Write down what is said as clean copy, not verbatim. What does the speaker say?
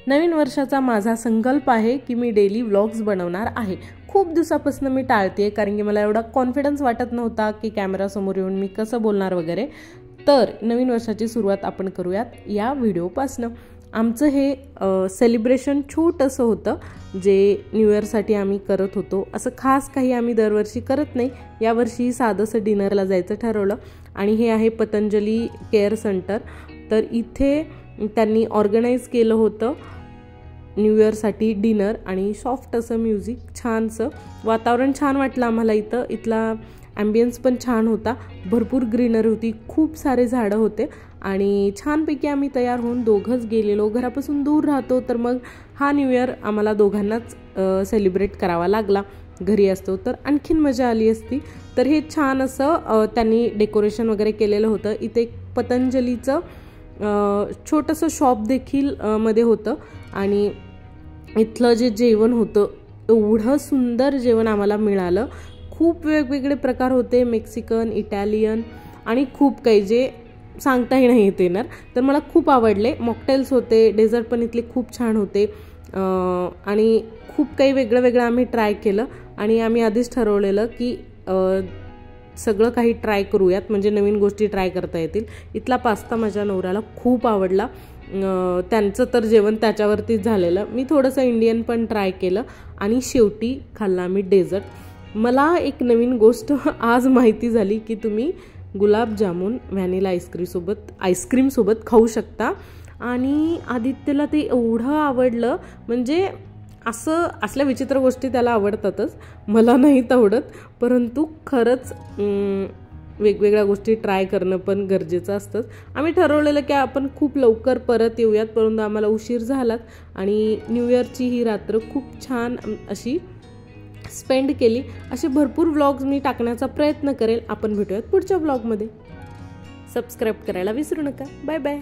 नवीन वर्षाचा माझा संकल्प आहे की मी डेली व्लॉग्स बनवणार आहे। खूप दिवसापासून मी टाळते कारण की मला एवढा कॉन्फिडन्स वाटत नव्हता की कॅमेरा समोर येऊन मी कसं बोलणार वगैरे। तर नवीन वर्षाची सुरुवात आपण करूयात या व्हिडिओपासून। आमचं हे सेलिब्रेशन छोटंसं होतं जे न्यू इयरसाठी आम्ही करत होतो। असं खास काही आम्ही दरवर्षी करत नाही, यावर्षी साधंसं डिनरला जायचं ठरवलं आणि हे आहे पतंजली केअर सेंटर। तर इथे त्यांनी ऑर्गनाइज केलं होतं न्यू इयरसाठी डिनर आणि सॉफ्ट असं म्युझिक, छानसं वातावरण छान वाटलं आम्हाला। इथला ॲम्बियन्स पण छान होता, भरपूर ग्रीनरी होती, खूप सारे झाडं होते आणि छानपैकी आम्ही तयार होऊन दोघंच गेलेलो। घरापासून दूर राहतो तर मग हा न्यू इयर आम्हाला दोघांनाच सेलिब्रेट करावा लागला। घरी असतो तर आणखीन मजा आली असती। तर हे छान असं त्यांनी डेकोरेशन वगैरे केलेलं होतं। इथे पतंजलीचं छोटंसं शॉप देखील मध्ये होतं आणि इथलं जे जेवण होतं एवढं सुंदर जेवण आम्हाला मिळालं। खूप वेगवेगळे प्रकार होते, मेक्सिकन, इटालियन आणि खूप काही जे सांगताही नाही येणार। तर मला खूप आवडले। मॉकटेल्स होते, डेझर्ट पण इथले खूप छान होते आणि खूप काही वेगळं वेगळं आम्ही ट्राय केलं आणि आम्ही आधीच ठरवलेलं की सगळं काही ट्राय करूयात म्हणजे नवीन गोष्टी ट्राय करता येतील। इथला पास्ता माझ्या नवऱ्याला खूप आवडला, त्यांचं तर जेवण त्याच्यावरतीच झालेलं। मी थोडंसं इंडियन पण ट्राय केलं आणि शेवटी खाल्ला मी डेझर्ट। मला एक नवीन गोष्ट आज माहिती झाली की तुम्ही गुलाबजामुन व्हॅनिला आईस्क्रीम सोबत खाऊ शकता आणि आदित्यला ते एवढं आवडलं, म्हणजे असल्या विचित्र गोष्टी त्याला आवडतातच, मला नाहीत आवडत, परंतु खरंच वेगवेगळ्या गोष्टी ट्राय करणं पण गरजेचं असतं। आम्ही ठरवलेलं की आपण खूप लवकर परत येऊयात, परंतु आम्हाला उशीर झाला आणि न्यू इयरची ही रात्र खूप छान अशी स्पेंड केली। असे भरपूर व्लॉग्स मी टाकण्याचा प्रयत्न करेल। आपण भेटूयात पुढच्या व्लॉगमध्ये। सबस्क्राईब करायला विसरू नका। Bye bye.